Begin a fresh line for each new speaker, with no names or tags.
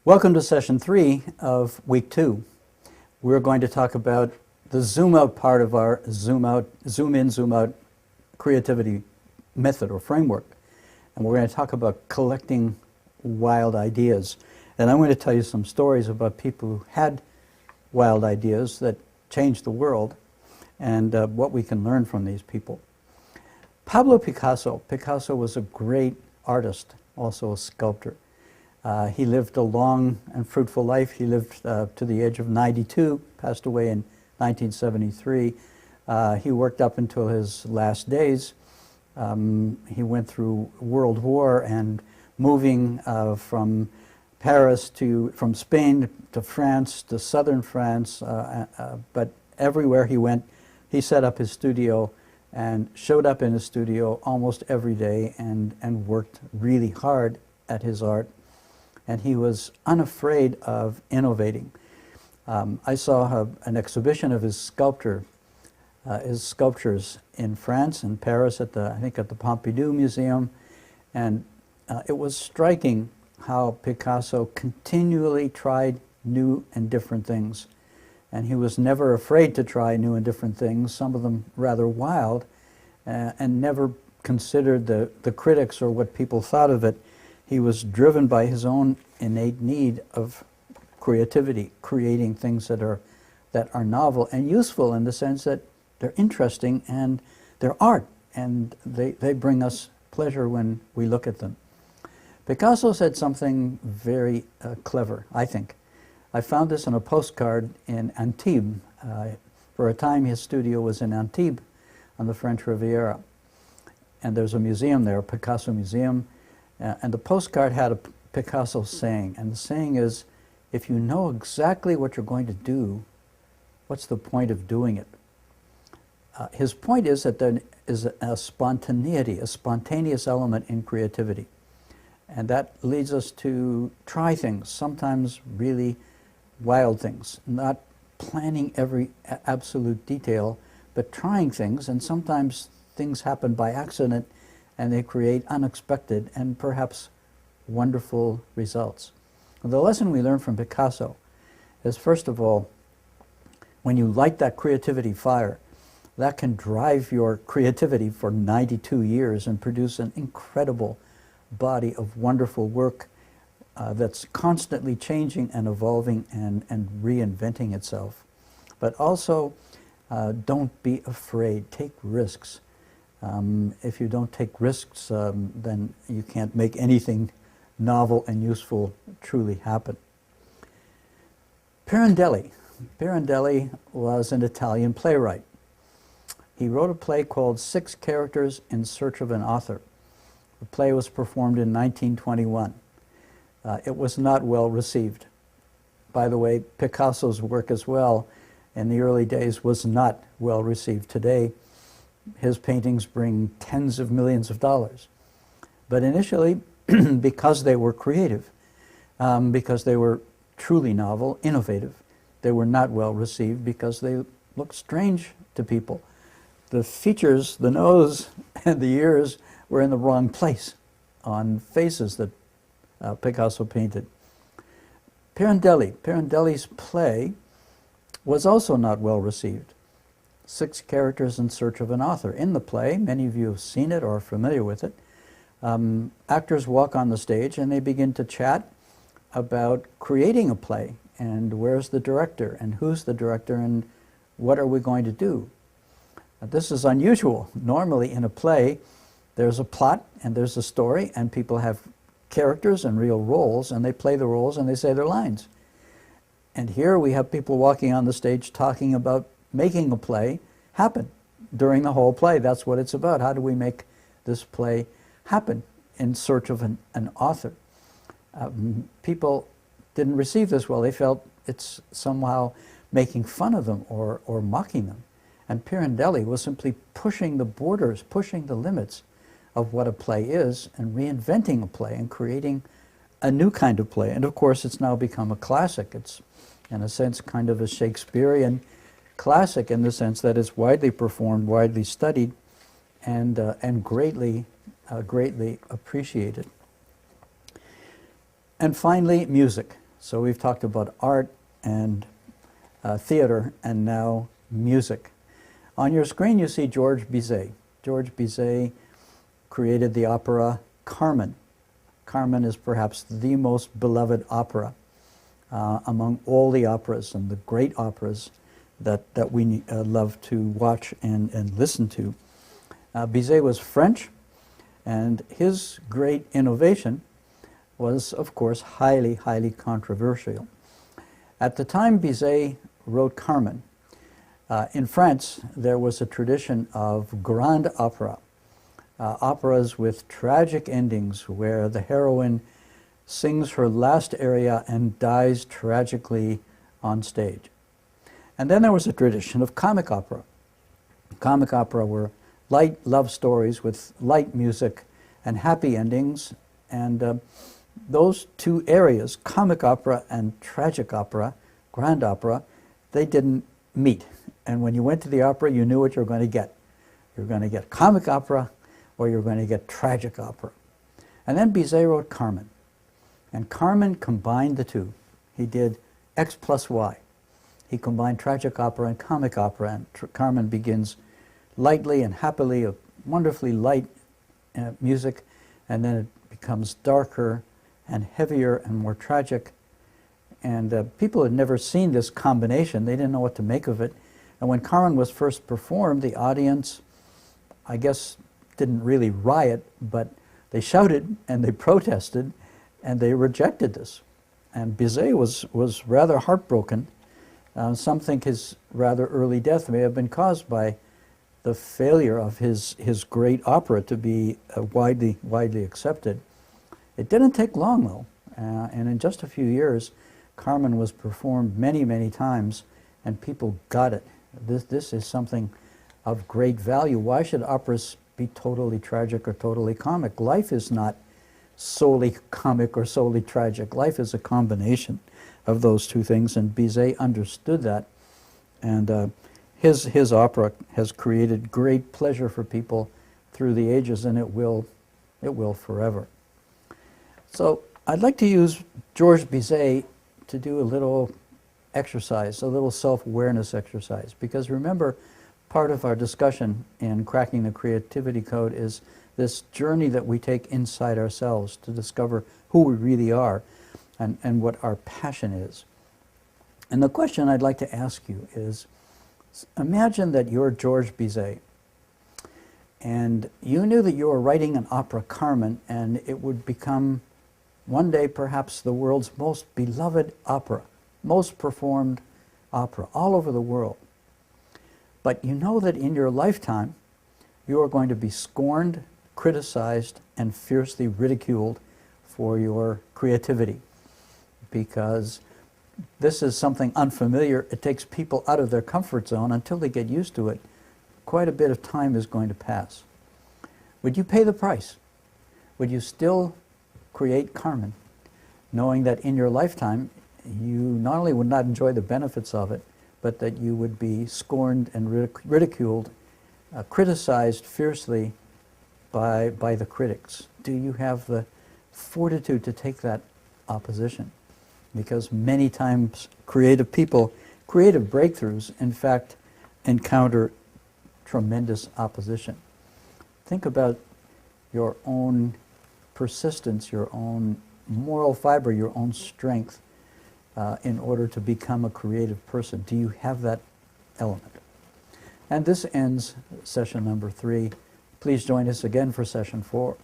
Welcome to session 3 of week 2. We're going to talk about the zoom out part of our zoom in, zoom out creativity method or framework. And we're going to talk about collecting wild ideas. And I'm going to tell you some stories about people who had wild ideas that changed the world and what we can learn from these people. Pablo Picasso. Picasso was a great artist, also a sculptor. He lived a long and fruitful life. He lived to the age of 92, passed away in 1973. He worked up until his last days. He went through World War and moving from from Spain to France, to southern France, but everywhere he went, he set up his studio and showed up in his studio almost every day and worked really hard at his art. And he was unafraid of innovating. I saw an exhibition of his sculptures in France, in Paris, I think at the Pompidou Museum, and it was striking how Picasso continually tried new and different things. And he was never afraid to try new and different things, some of them rather wild, and never considered the critics or what people thought of it. He was driven by his own innate need of creativity, creating things that are novel and useful in the sense that they're interesting and they're art, and they bring us pleasure when we look at them. Picasso said something very clever, I think. I found this on a postcard in Antibes. For a time, his studio was in Antibes on the French Riviera. And there's a museum there, a Picasso museum. And the postcard had a Picasso saying, and the saying is, if you know exactly what you're going to do, what's the point of doing it? His point is that there is a spontaneity, a spontaneous element in creativity. And that leads us to try things, sometimes really wild things, not planning every absolute detail, but trying things, and sometimes things happen by accident and they create unexpected and perhaps wonderful results. The lesson we learn from Picasso is, first of all, when you light that creativity fire, that can drive your creativity for 92 years and produce an incredible body of wonderful work that's constantly changing and evolving and reinventing itself. But also, don't be afraid. Take risks. If you don't take risks, then you can't make anything novel and useful truly happen. Pirandelli. Pirandelli was an Italian playwright. He wrote a play called 6 Characters in Search of an Author. The play was performed in 1921. It was not well received. By the way, Picasso's work as well in the early days was not well received. Today, his paintings bring tens of millions of dollars. But initially, because they were creative, because they were truly novel, innovative, they were not well received because they looked strange to people. The features, the nose and the ears were in the wrong place on faces that Picasso painted. Pirandelli's play was also not well received. 6 Characters in Search of an Author. In the play, many of you have seen it or are familiar with it, actors walk on the stage and they begin to chat about creating a play and where's the director and who's the director and what are we going to do. This is unusual. Normally in a play, there's a plot and there's a story and people have characters and real roles and they play the roles and they say their lines. And here we have people walking on the stage talking about making a play happen during the whole play. That's what it's about. How do we make this play happen in search of an author? People didn't receive this well. They felt it's somehow making fun of them or mocking them. And Pirandelli was simply pushing the borders, pushing the limits of what a play is and reinventing a play and creating a new kind of play. And of course, it's now become a classic. It's, in a sense, kind of a Shakespearean classic in the sense that it's widely performed, widely studied, and greatly appreciated. And finally, music. So we've talked about art and theater and now music. On your screen you see Georges Bizet. Georges Bizet created the opera Carmen. Carmen is perhaps the most beloved opera among all the operas and the great operas that we love to watch and listen to. Bizet was French, and his great innovation was, of course, highly, highly controversial. At the time Bizet wrote Carmen, in France there was a tradition of grand opera, operas with tragic endings where the heroine sings her last aria and dies tragically on stage. And then there was a tradition of comic opera. Comic opera were light love stories with light music and happy endings, and those two areas, comic opera and tragic opera, grand opera, they didn't meet. And when you went to the opera, you knew what you were going to get. You're going to get comic opera or you're going to get tragic opera. And then Bizet wrote Carmen. And Carmen combined the two. He did X plus Y. He combined tragic opera and comic opera, and Carmen begins lightly and happily, a wonderfully light music, and then it becomes darker and heavier and more tragic. And people had never seen this combination. They didn't know what to make of it. And when Carmen was first performed, the audience, I guess, didn't really riot, but they shouted and they protested and they rejected this. And Bizet was rather heartbroken. Some think his rather early death may have been caused by the failure of his great opera to be widely accepted. It didn't take long, though, and in just a few years, Carmen was performed many, many times, and people got it. This is something of great value. Why should operas be totally tragic or totally comic? Life is not solely comic or solely tragic. Life is a combination of those two things, and Bizet understood that, and his opera has created great pleasure for people through the ages, and it will forever. So I'd like to use Georges Bizet to do a little exercise, a little self-awareness exercise, because remember, part of our discussion in Cracking the Creativity Code is this journey that we take inside ourselves to discover who we really are and what our passion is. And the question I'd like to ask you is, imagine that you're Georges Bizet, and you knew that you were writing an opera, Carmen, and it would become one day perhaps the world's most beloved opera, most performed opera all over the world. But you know that in your lifetime, you are going to be scorned, criticized, and fiercely ridiculed for your creativity, because this is something unfamiliar. It takes people out of their comfort zone. Until they get used to it, quite a bit of time is going to pass. Would you pay the price? Would you still create Carmen, knowing that in your lifetime you not only would not enjoy the benefits of it, but that you would be scorned and ridiculed, criticized fiercely by the critics? Do you have the fortitude to take that opposition? Because many times creative people, creative breakthroughs, in fact, encounter tremendous opposition. Think about your own persistence, your own moral fiber, your own strength in order to become a creative person. Do you have that element? And this ends session number 3. Please join us again for session 4.